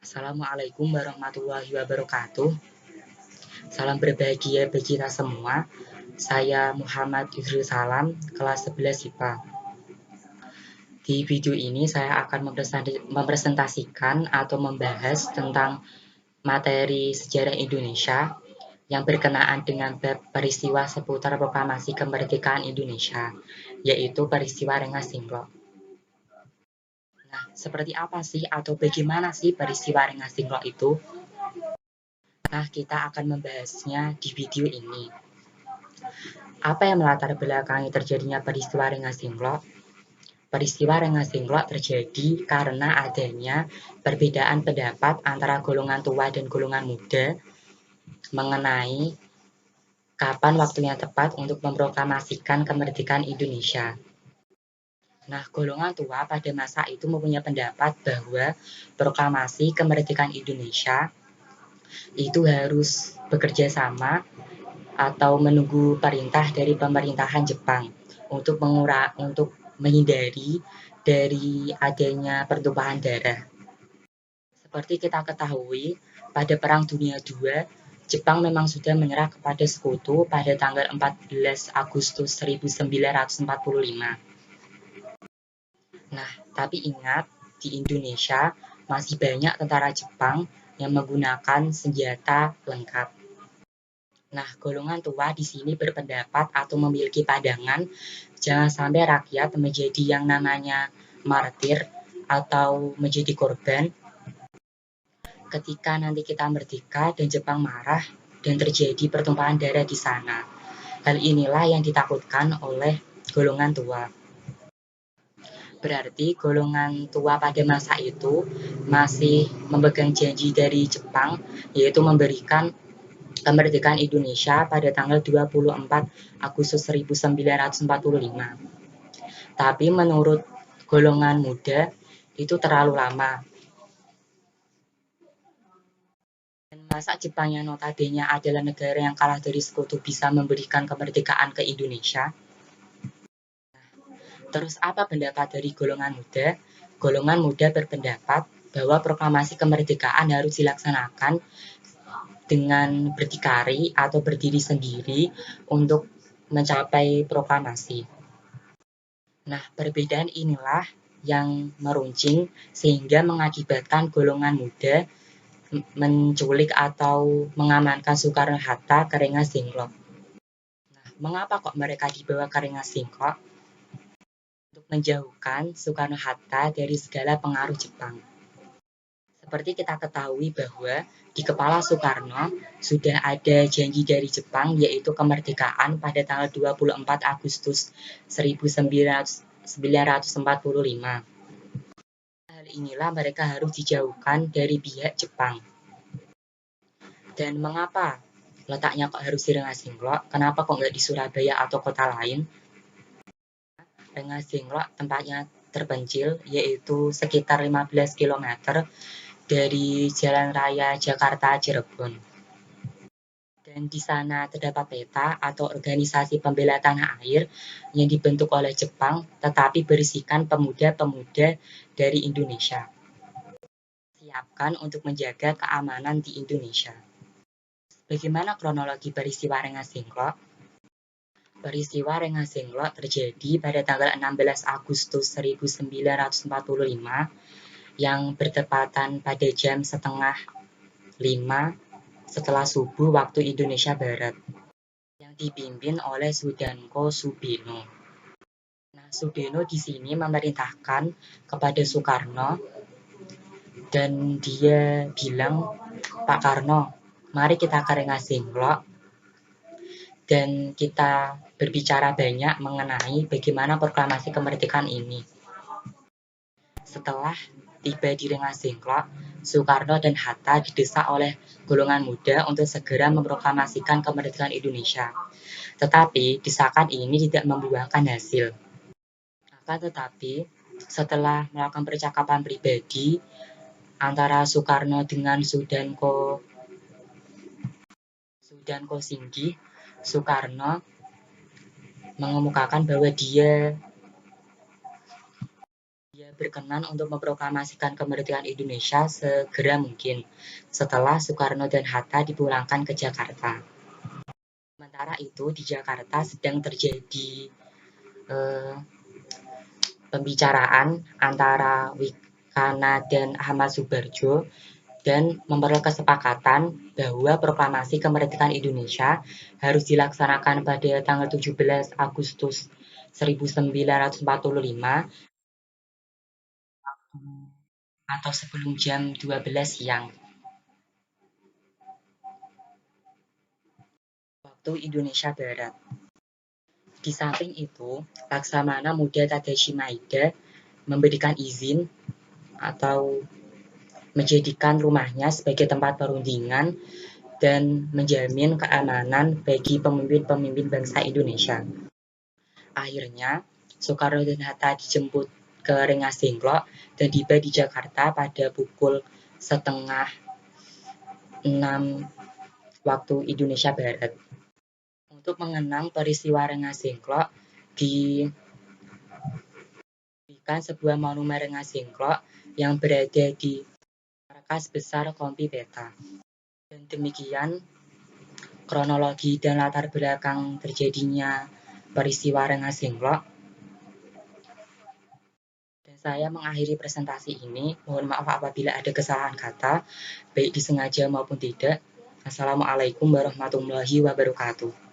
Assalamualaikum warahmatullahi wabarakatuh. Salam berbahagia bagi kita semua. Saya Muhammad Yusril Salam, kelas 11 IPA. Di video ini saya akan mempresentasikan atau membahas tentang materi sejarah Indonesia yang berkenaan dengan bab peristiwa seputar proklamasi kemerdekaan Indonesia, yaitu peristiwa Rengas Dengklok. Nah, seperti apa sih atau bagaimana sih peristiwa Rengas Dengklok itu? Nah, kita akan membahasnya di video ini. Apa yang melatar belakangi terjadinya peristiwa Rengas Dengklok? Peristiwa Rengas Dengklok terjadi karena adanya perbedaan pendapat antara golongan tua dan golongan muda mengenai kapan waktu yang tepat untuk memproklamasikan kemerdekaan Indonesia. Nah, golongan tua pada masa itu mempunyai pendapat bahwa proklamasi kemerdekaan Indonesia itu harus bekerja sama atau menunggu perintah dari pemerintahan Jepang untuk menghindari dari adanya pertumpahan darah. Seperti kita ketahui, pada Perang Dunia II, Jepang memang sudah menyerah kepada sekutu pada tanggal 14 Agustus 1945. Nah, tapi ingat, di Indonesia masih banyak tentara Jepang yang menggunakan senjata lengkap. Nah, golongan tua di sini berpendapat atau memiliki pandangan jangan sampai rakyat menjadi yang namanya martir atau menjadi korban ketika nanti kita merdeka dan Jepang marah dan terjadi pertumpahan darah di sana. Hal inilah yang ditakutkan oleh golongan tua. Berarti golongan tua pada masa itu masih memegang janji dari Jepang, yaitu memberikan kemerdekaan Indonesia pada tanggal 24 Agustus 1945. Tapi menurut golongan muda itu terlalu lama. Dan masa Jepang yang notabene adalah negara yang kalah dari sekutu bisa memberikan kemerdekaan ke Indonesia? Terus apa pendapat dari golongan muda? Golongan muda berpendapat bahwa proklamasi kemerdekaan harus dilaksanakan dengan berdikari atau berdiri sendiri untuk mencapai proklamasi. Nah, perbedaan inilah yang meruncing sehingga mengakibatkan golongan muda menculik atau mengamankan Soekarno-Hatta ke Rengas Dengklok. Nah, mengapa kok mereka dibawa ke Rengas Dengklok? Untuk menjauhkan Soekarno-Hatta dari segala pengaruh Jepang. Seperti kita ketahui bahwa di kepala Soekarno sudah ada janji dari Jepang yaitu kemerdekaan pada tanggal 24 Agustus 1945. Hal inilah mereka harus dijauhkan dari pihak Jepang. Dan mengapa letaknya kok harus di Rengas Dengklok? Kenapa kok nggak di Surabaya atau kota lain? Rengas Dengklok tempatnya terpencil yaitu sekitar 15 km dari Jalan Raya Jakarta Cirebon. Dan di sana terdapat PETA atau Organisasi Pembela Tanah Air yang dibentuk oleh Jepang tetapi berisikan pemuda-pemuda dari Indonesia. Siapkan untuk menjaga keamanan di Indonesia. Bagaimana kronologi peristiwa Rengas Dengklok? Peristiwa Rengas Dengklok terjadi pada tanggal 16 Agustus 1945 yang bertepatan pada jam setengah 5 setelah subuh waktu Indonesia Barat yang dipimpin oleh Sudanko Subeno. Nah, Subeno di sini memerintahkan kepada Soekarno dan dia bilang, Pak Karno, mari kita ke Rengas Dengklok dan kita berbicara banyak mengenai bagaimana proklamasi kemerdekaan ini. Setelah tiba di Rengas Dengklok, Soekarno dan Hatta didesak oleh golongan muda untuk segera memproklamasikan kemerdekaan Indonesia. Tetapi desakan ini tidak membuahkan hasil. Akan tetapi, setelah melakukan percakapan pribadi antara Soekarno dengan Sudanko Singgi, Soekarno mengemukakan bahwa dia berkenan untuk memproklamasikan kemerdekaan Indonesia segera mungkin setelah Soekarno dan Hatta dipulangkan ke Jakarta. Sementara itu di Jakarta sedang terjadi pembicaraan antara Wikana dan Ahmad Subarjo dan memperoleh kesepakatan bahwa proklamasi kemerdekaan Indonesia harus dilaksanakan pada tanggal 17 Agustus 1945 atau sebelum jam 12 siang waktu Indonesia Barat. Di samping itu, Laksamana Muda Tadashi Maeda memberikan izin atau menjadikan rumahnya sebagai tempat perundingan dan menjamin keamanan bagi pemimpin-pemimpin bangsa Indonesia. Akhirnya, Soekarno dan Hatta dijemput ke Rengas Dengklok dan tiba di Jakarta pada pukul 5:30 waktu Indonesia Barat. Untuk mengenang peristiwa Rengas Dengklok, diberikan sebuah monumen Rengas Dengklok yang berada di markas besar Kompi Peta. Dan demikian kronologi dan latar belakang terjadinya peristiwa Rengas Dengklok. Dan saya mengakhiri presentasi ini. Mohon maaf apabila ada kesalahan kata, baik disengaja maupun tidak. Assalamualaikum warahmatullahi wabarakatuh.